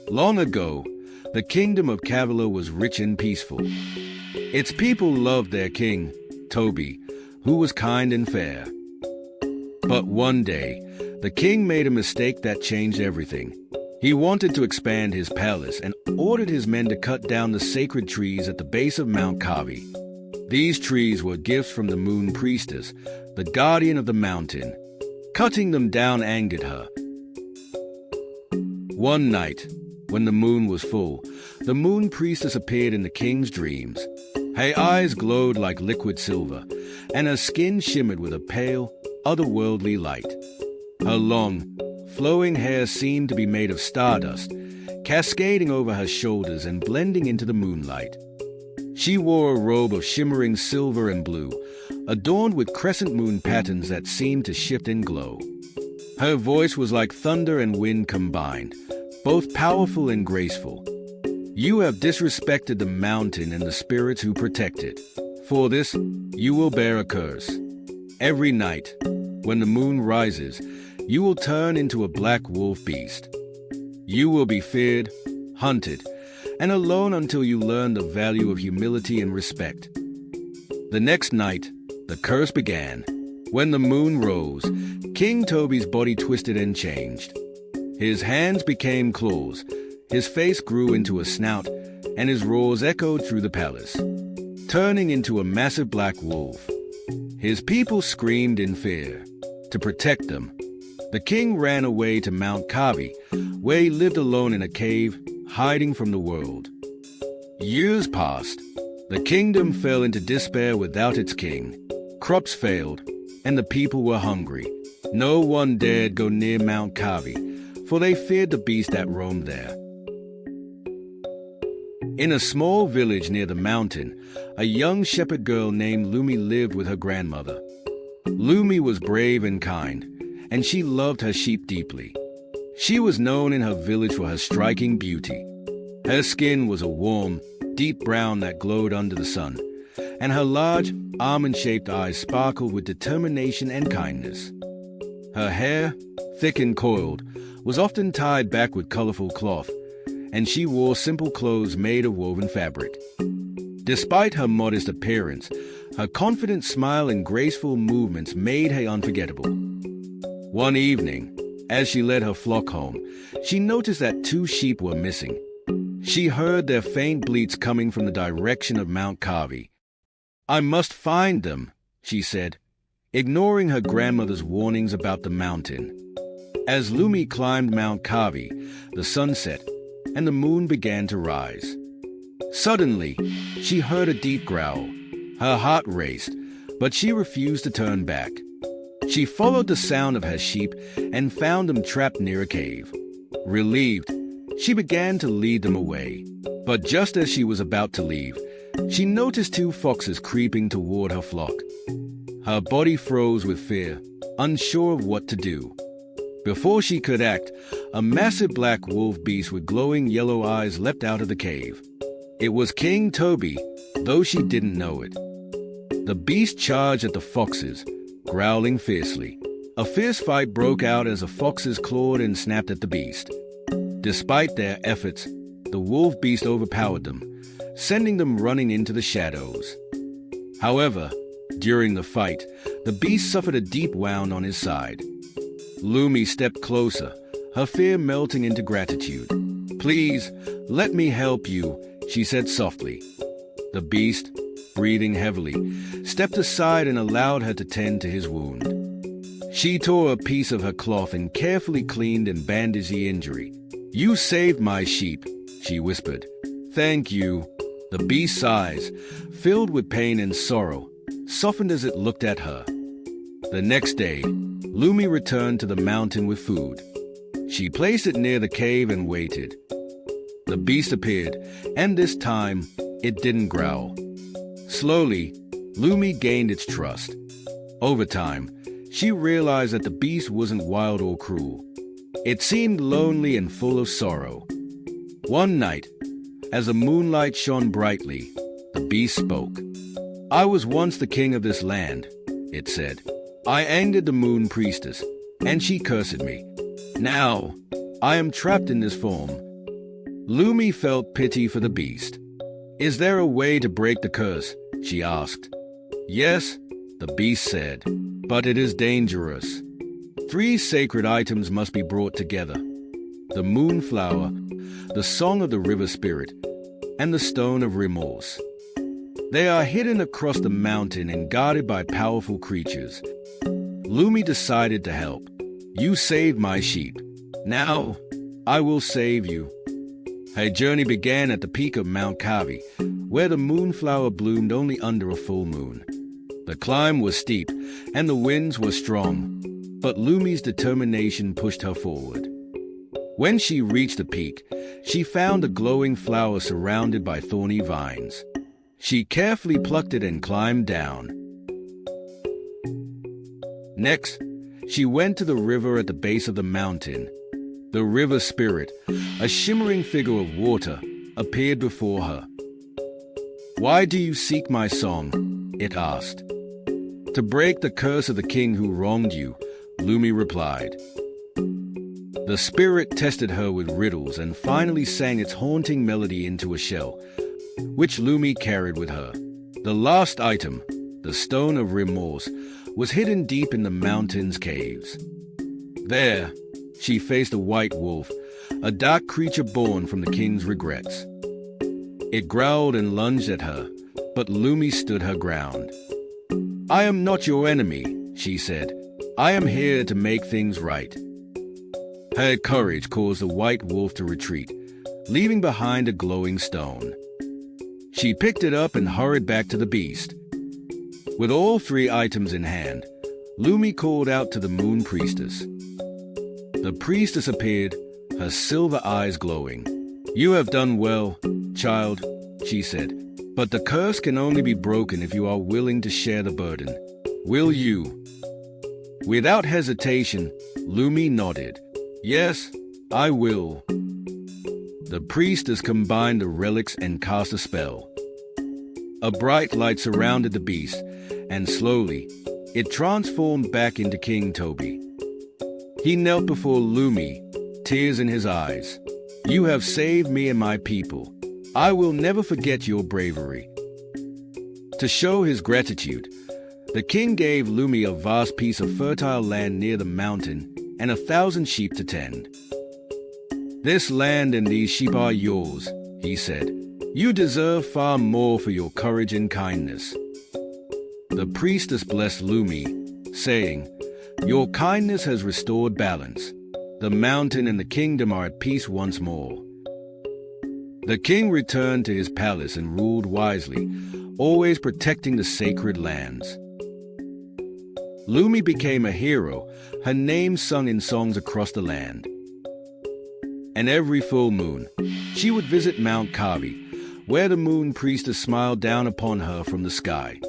Long ago, the Kingdom of Kavila was rich and peaceful. Its people loved their king, Toby, who was kind and fair. But one day, the king made a mistake that changed everything. He wanted to expand his palace and ordered his men to cut down the sacred trees at the base of Mount Kavi. These trees were gifts from the moon priestess, the guardian of the mountain. Cutting them down angered her. One night, when the moon was full, the moon priestess appeared in the king's dreams. Her eyes glowed like liquid silver, and her skin shimmered with a pale, otherworldly light. Her long, flowing hair seemed to be made of stardust, cascading over her shoulders and blending into the moonlight. She wore a robe of shimmering silver and blue, adorned with crescent moon patterns that seemed to shift and glow. Her voice was like thunder and wind combined, both powerful and graceful. You have disrespected the mountain and the spirits who protect it. For this, you will bear a curse. Every night, when the moon rises, you will turn into a black wolf beast. You will be feared, hunted, and alone until you learn the value of humility and respect. The next night, the curse began. When the moon rose, King Toby's body twisted and changed. His hands became claws, his face grew into a snout, and his roars echoed through the palace, turning into a massive black wolf. His people screamed in fear. To protect them, the king ran away to Mount Kavi, where he lived alone in a cave, hiding from the world. Years passed. The kingdom fell into despair without its king. Crops failed, and the people were hungry. No one dared go near Mount Kavi, for they feared the beast that roamed there. In a small village near the mountain, a young shepherd girl named Lummie lived with her grandmother. Lummie was brave and kind, and she loved her sheep deeply. She was known in her village for her striking beauty. Her skin was a warm, deep brown that glowed under the sun, and her large, almond-shaped eyes sparkled with determination and kindness. Her hair, thick and coiled, was often tied back with colorful cloth, and she wore simple clothes made of woven fabric. Despite her modest appearance, her confident smile and graceful movements made her unforgettable. One evening, as she led her flock home, she noticed that 2 sheep were missing. She heard their faint bleats coming from the direction of Mount Kavi. "I must find them," she said, ignoring her grandmother's warnings about the mountain. As Lummie climbed Mount Kavi, the sun set, and the moon began to rise. Suddenly, she heard a deep growl. Her heart raced, but she refused to turn back. She followed the sound of her sheep and found them trapped near a cave. Relieved, she began to lead them away. But just as she was about to leave, she noticed 2 foxes creeping toward her flock. Her body froze with fear, unsure of what to do. Before she could act, a massive black wolf beast with glowing yellow eyes leapt out of the cave. It was King Toby, though she didn't know it. The beast charged at the foxes, growling fiercely. A fierce fight broke out as the foxes clawed and snapped at the beast. Despite their efforts, the wolf beast overpowered them, sending them running into the shadows. However, during the fight, the beast suffered a deep wound on his side. Lummie stepped closer, her fear melting into gratitude. "Please, let me help you," she said softly. The beast, breathing heavily, stepped aside and allowed her to tend to his wound. She tore a piece of her cloth and carefully cleaned and bandaged the injury. "You saved my sheep," she whispered. "Thank you." The beast's eyes, filled with pain and sorrow, softened as it looked at her. The next day, Lummie returned to the mountain with food. She placed it near the cave and waited. The beast appeared, and this time, it didn't growl. Slowly, Lummie gained its trust. Over time, she realized that the beast wasn't wild or cruel. It seemed lonely and full of sorrow. One night, as the moonlight shone brightly, the beast spoke. "I was once the king of this land," it said. "I angered the moon priestess, and she cursed me. Now, I am trapped in this form. Lummie felt pity for the beast. "Is there a way to break the curse?" she asked. "Yes," the beast said, "but it is dangerous. 3 sacred items must be brought together: the moonflower, the song of the river spirit, and the stone of remorse. They are hidden across the mountain and guarded by powerful creatures." Lummie decided to help. "You saved my sheep. Now, I will save you." Her journey began at the peak of Mount Kavila, where the moonflower bloomed only under a full moon. The climb was steep, and the winds were strong, but Lummie's determination pushed her forward. When she reached the peak, she found a glowing flower surrounded by thorny vines. She carefully plucked it and climbed down. Next, she went to the river at the base of the mountain. The river spirit, a shimmering figure of water, appeared before her. "Why do you seek my song?" it asked. "To break the curse of the king who wronged you," Lummie replied. The spirit tested her with riddles and finally sang its haunting melody into a shell, which Lummie carried with her. The last item, the stone of remorse, was hidden deep in the mountain's caves. There, she faced a white wolf, a dark creature born from the king's regrets. It growled and lunged at her, but Lummie stood her ground. "I am not your enemy," she said. "I am here to make things right." Her courage caused the white wolf to retreat, leaving behind a glowing stone. She picked it up and hurried back to the beast. With all 3 items in hand, Lummie called out to the moon priestess. The priestess appeared, her silver eyes glowing. "You have done well, child," she said, "but the curse can only be broken if you are willing to share the burden. Will you?" Without hesitation, Lummie nodded. "Yes, I will." The priestess combined the relics and cast a spell. A bright light surrounded the beast, and slowly, it transformed back into King Toby. He knelt before Lummie, tears in his eyes. "You have saved me and my people. I will never forget your bravery." To show his gratitude, the king gave Lummie a vast piece of fertile land near the mountain and 1,000 sheep to tend. "This land and these sheep are yours," he said. "You deserve far more for your courage and kindness." The priestess blessed Lummie, saying, "Your kindness has restored balance. The mountain and the kingdom are at peace once more." The king returned to his palace and ruled wisely, always protecting the sacred lands. Lummie became a hero, her name sung in songs across the land. And every full moon, she would visit Mount Kavila, where the moon priestess smiled down upon her from the sky.